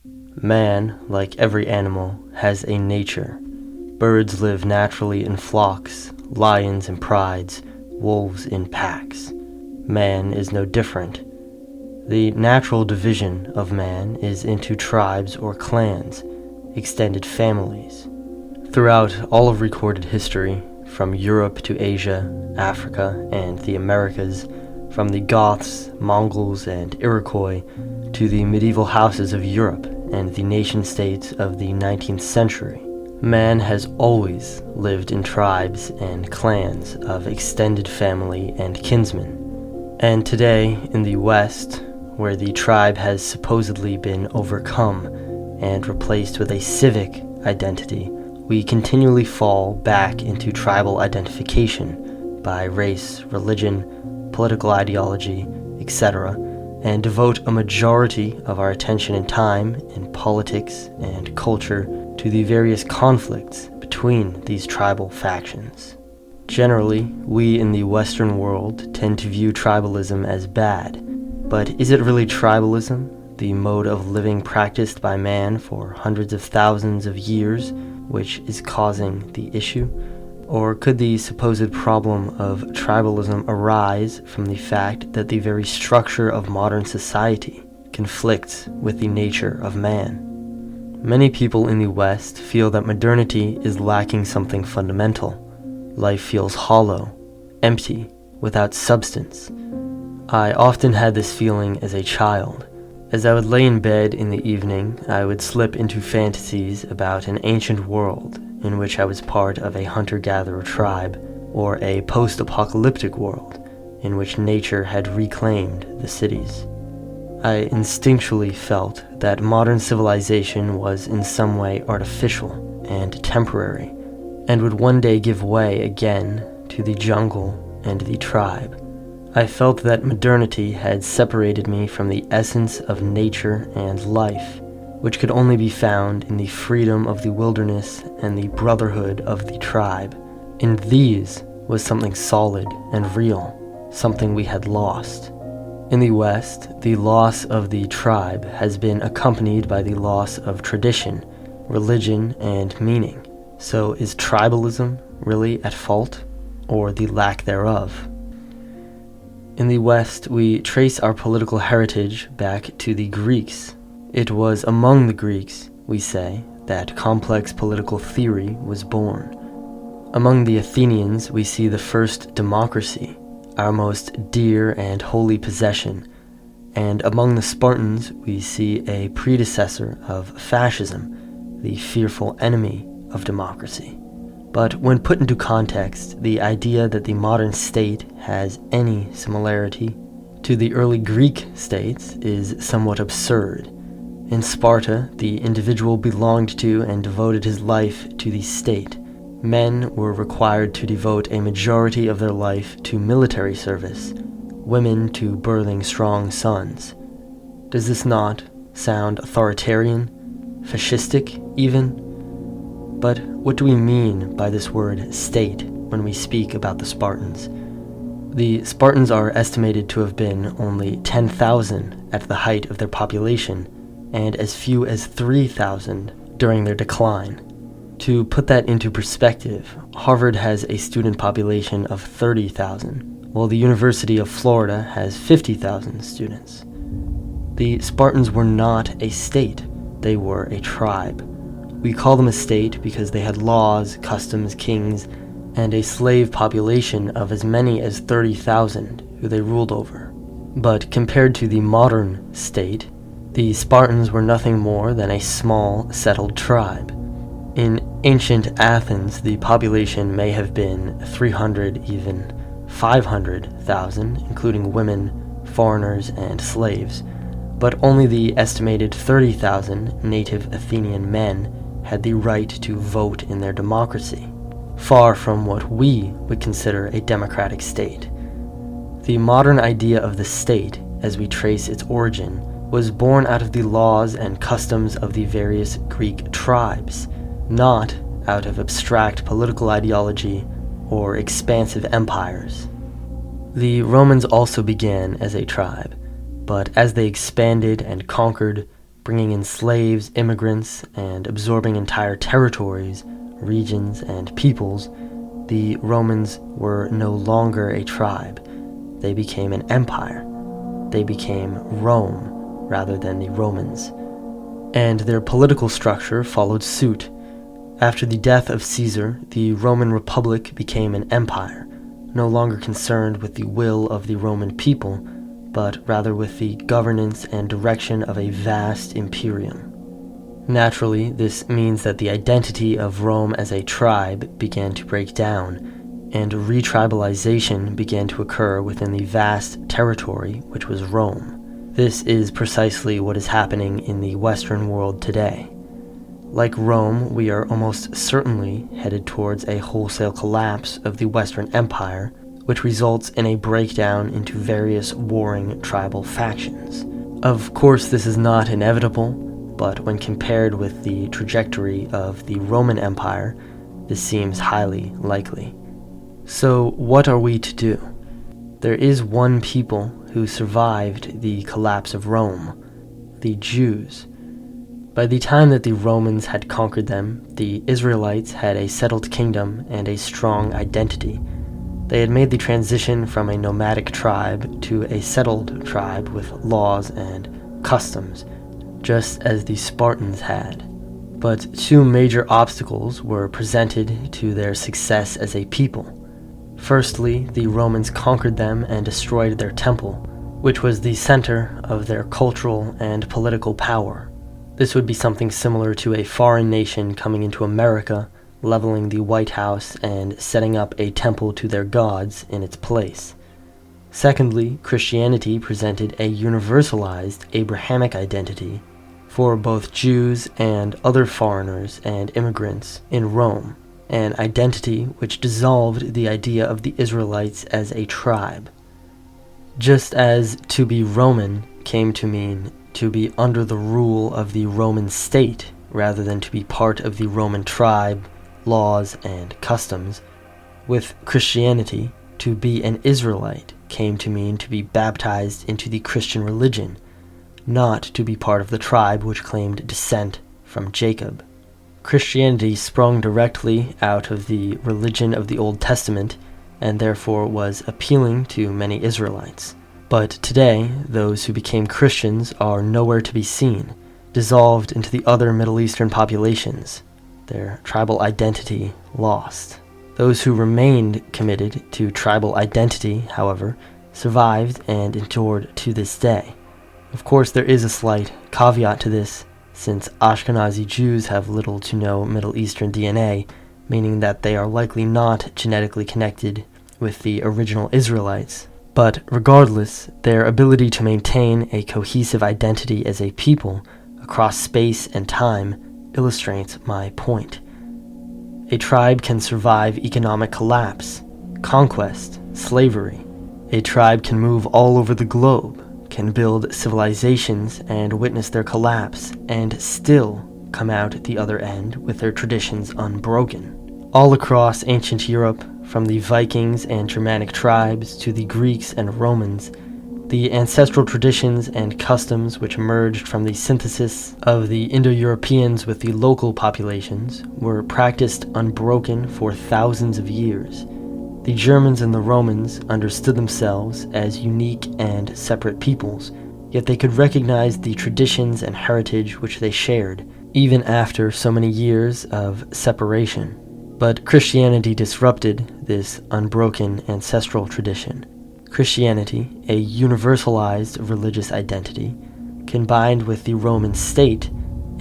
Man, like every animal, has a nature. Birds live naturally in flocks, lions in prides, wolves in packs. Man is no different. The natural division of man is into tribes or clans, extended families. Throughout all of recorded history, from Europe to Asia, Africa, and the Americas, from the Goths, Mongols, and Iroquois to the medieval houses of Europe and the nation-states of the 19th century, man has always lived in tribes and clans of extended family and kinsmen. And today, in the West, where the tribe has supposedly been overcome and replaced with a civic identity, we continually fall back into tribal identification by race, religion, political ideology, etc., and devote a majority of our attention and time in politics and culture to the various conflicts between these tribal factions. Generally, we in the Western world tend to view tribalism as bad, but is it really tribalism, the mode of living practiced by man for hundreds of thousands of years, which is causing the issue? Or could the supposed problem of tribalism arise from the fact that the very structure of modern society conflicts with the nature of man? Many people in the West feel that modernity is lacking something fundamental. Life feels hollow, empty, without substance. I often had this feeling as a child. As I would lay in bed in the evening, I would slip into fantasies about an ancient world in which I was part of a hunter-gatherer tribe, or a post-apocalyptic world in which nature had reclaimed the cities. I instinctually felt that modern civilization was in some way artificial and temporary, and would one day give way again to the jungle and the tribe. I felt that modernity had separated me from the essence of nature and life, which could only be found in the freedom of the wilderness and the brotherhood of the tribe. In these was something solid and real, something we had lost. In the West, the loss of the tribe has been accompanied by the loss of tradition, religion, and meaning. So is tribalism really at fault, or the lack thereof? In the West, we trace our political heritage back to the Greeks. It was among the Greeks, we say, that complex political theory was born. Among the Athenians, we see the first democracy, our most dear and holy possession, and among the Spartans, we see a predecessor of fascism, the fearful enemy of democracy. But when put into context, the idea that the modern state has any similarity to the early Greek states is somewhat absurd. In Sparta, the individual belonged to and devoted his life to the state. Men were required to devote a majority of their life to military service, women to birthing strong sons. Does this not sound authoritarian, fascistic even? But what do we mean by this word state when we speak about the Spartans? The Spartans are estimated to have been only 10,000 at the height of their population, and as few as 3,000 during their decline. To put that into perspective, Harvard has a student population of 30,000, while the University of Florida has 50,000 students. The Spartans were not a state, they were a tribe. We call them a state because they had laws, customs, kings, and a slave population of as many as 30,000 who they ruled over. But compared to the modern state, the Spartans were nothing more than a small, settled tribe. In ancient Athens, the population may have been 300, even 500,000, including women, foreigners, and slaves, but only the estimated 30,000 native Athenian men had the right to vote in their democracy, far from what we would consider a democratic state. The modern idea of the state, as we trace its origin, was born out of the laws and customs of the various Greek tribes, not out of abstract political ideology or expansive empires. The Romans also began as a tribe, but as they expanded and conquered, bringing in slaves, immigrants, and absorbing entire territories, regions, and peoples, the Romans were no longer a tribe. They became an empire. They became Rome rather than the Romans. And their political structure followed suit. After the death of Caesar, the Roman Republic became an empire, no longer concerned with the will of the Roman people, but rather with the governance and direction of a vast imperium. Naturally, this means that the identity of Rome as a tribe began to break down, and retribalization began to occur within the vast territory which was Rome. This is precisely what is happening in the Western world today. Like Rome, we are almost certainly headed towards a wholesale collapse of the Western Empire, which results in a breakdown into various warring tribal factions. Of course, this is not inevitable, but when compared with the trajectory of the Roman Empire, this seems highly likely. So, what are we to do? There is one people who survived the collapse of Rome: the Jews. By the time that the Romans had conquered them, the Israelites had a settled kingdom and a strong identity. They had made the transition from a nomadic tribe to a settled tribe with laws and customs, just as the Spartans had. But two major obstacles were presented to their success as a people. Firstly, the Romans conquered them and destroyed their temple, which was the center of their cultural and political power. This would be something similar to a foreign nation coming into America, leveling the White House, and setting up a temple to their gods in its place. Secondly, Christianity presented a universalized Abrahamic identity for both Jews and other foreigners and immigrants in Rome, an identity which dissolved the idea of the Israelites as a tribe. Just as to be Roman came to mean to be under the rule of the Roman state rather than to be part of the Roman tribe, laws, and customs, with Christianity, to be an Israelite came to mean to be baptized into the Christian religion, not to be part of the tribe which claimed descent from Jacob. Christianity sprung directly out of the religion of the Old Testament and therefore was appealing to many Israelites. But today, those who became Christians are nowhere to be seen, dissolved into the other Middle Eastern populations, their tribal identity lost. Those who remained committed to tribal identity, however, survived and endured to this day. Of course, there is a slight caveat to this, since Ashkenazi Jews have little to no Middle Eastern DNA, meaning that they are likely not genetically connected with the original Israelites. But regardless, their ability to maintain a cohesive identity as a people across space and time illustrates my point. A tribe can survive economic collapse, conquest, slavery. A tribe can move all over the globe, can build civilizations and witness their collapse, and still come out at the other end with their traditions unbroken. All across ancient Europe, from the Vikings and Germanic tribes to the Greeks and Romans, the ancestral traditions and customs which emerged from the synthesis of the Indo-Europeans with the local populations were practiced unbroken for thousands of years. The Germans and the Romans understood themselves as unique and separate peoples, yet they could recognize the traditions and heritage which they shared, even after so many years of separation. But Christianity disrupted this unbroken ancestral tradition. Christianity, a universalized religious identity, combined with the Roman state,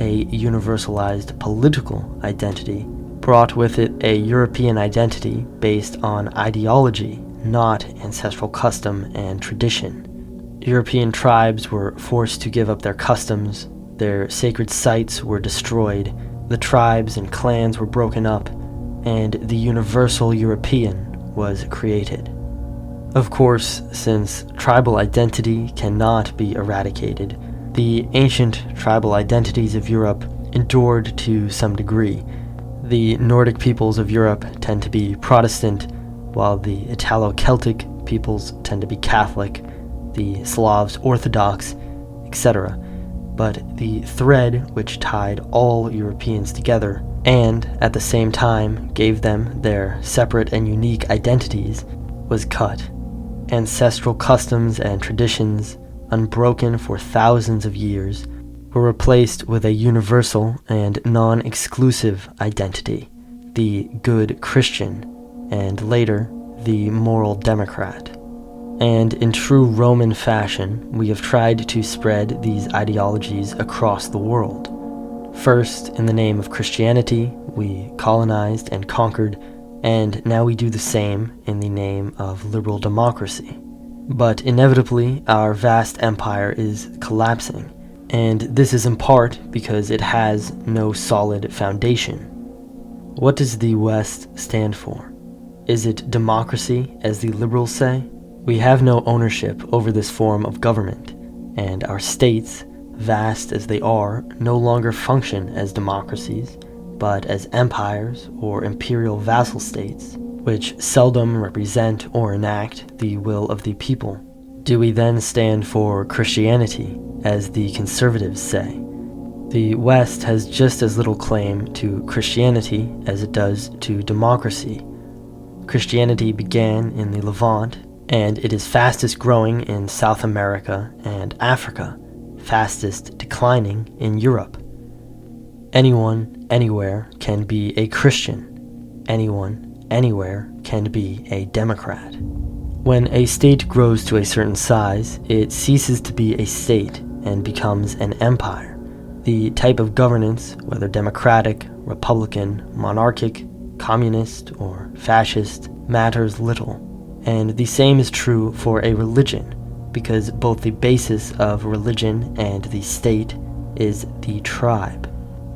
a universalized political identity, brought with it a European identity based on ideology, not ancestral custom and tradition. European tribes were forced to give up their customs, their sacred sites were destroyed, the tribes and clans were broken up, and the universal European was created. Of course, since tribal identity cannot be eradicated, the ancient tribal identities of Europe endured to some degree. The Nordic peoples of Europe tend to be Protestant, while the Italo-Celtic peoples tend to be Catholic, the Slavs Orthodox, etc. but the thread which tied all Europeans together, and at the same time gave them their separate and unique identities, was cut. Ancestral customs and traditions, unbroken for thousands of years, were replaced with a universal and non-exclusive identity, the good Christian, and later, the moral Democrat. And in true Roman fashion, we have tried to spread these ideologies across the world. First, in the name of Christianity, we colonized and conquered, and now we do the same in the name of liberal democracy. But inevitably, our vast empire is collapsing, and this is in part because it has no solid foundation. What does the West stand for? Is it democracy, as the liberals say? We have no ownership over this form of government, and our states, vast as they are, no longer function as democracies, but as empires or imperial vassal states, which seldom represent or enact the will of the people. Do we then stand for Christianity, as the conservatives say? The West has just as little claim to Christianity as it does to democracy. Christianity began in the Levant, and it is fastest growing in South America and Africa, fastest declining in Europe. Anyone, anywhere, can be a Christian. Anyone, anywhere, can be a Democrat. When a state grows to a certain size, it ceases to be a state and becomes an empire. The type of governance, whether democratic, republican, monarchic, communist, or fascist, matters little. And the same is true for a religion, because both the basis of religion and the state is the tribe.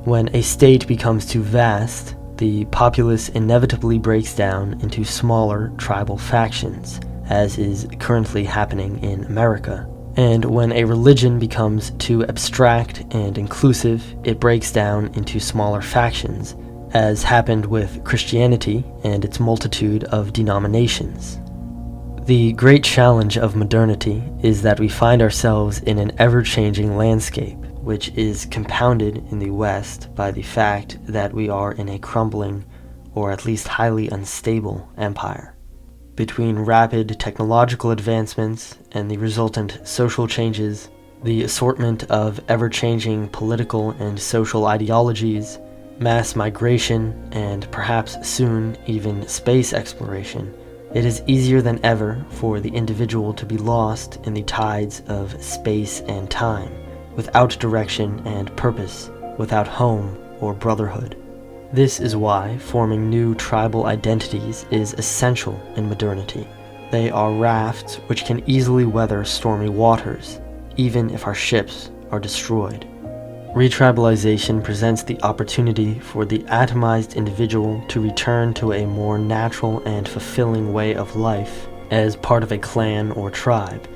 When a state becomes too vast, the populace inevitably breaks down into smaller tribal factions, as is currently happening in America. And when a religion becomes too abstract and inclusive, it breaks down into smaller factions, as happened with Christianity and its multitude of denominations. The great challenge of modernity is that we find ourselves in an ever-changing landscape, which is compounded in the West by the fact that we are in a crumbling, or at least highly unstable, empire. Between rapid technological advancements and the resultant social changes, the assortment of ever-changing political and social ideologies, mass migration, and perhaps soon even space exploration, it is easier than ever for the individual to be lost in the tides of space and time, without direction and purpose, without home or brotherhood. This is why forming new tribal identities is essential in modernity. They are rafts which can easily weather stormy waters, even if our ships are destroyed. Retribalization presents the opportunity for the atomized individual to return to a more natural and fulfilling way of life as part of a clan or tribe.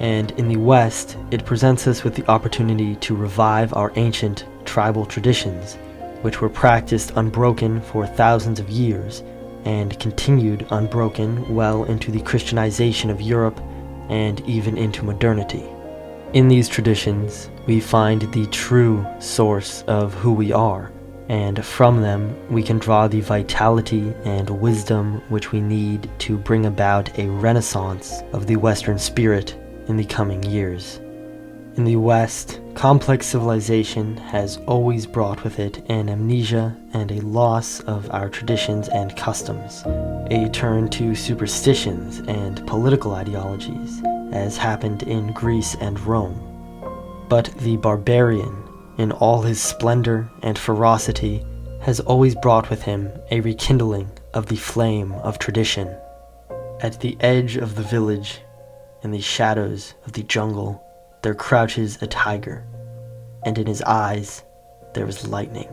And in the West, it presents us with the opportunity to revive our ancient tribal traditions, which were practiced unbroken for thousands of years and continued unbroken well into the Christianization of Europe and even into modernity. In these traditions, we find the true source of who we are, and from them we can draw the vitality and wisdom which we need to bring about a renaissance of the Western spirit in the coming years. In the West, complex civilization has always brought with it an amnesia and a loss of our traditions and customs, a turn to superstitions and political ideologies, as happened in Greece and Rome. But the barbarian, in all his splendor and ferocity, has always brought with him a rekindling of the flame of tradition. At the edge of the village, in the shadows of the jungle, there crouches a tiger, and in his eyes there is lightning.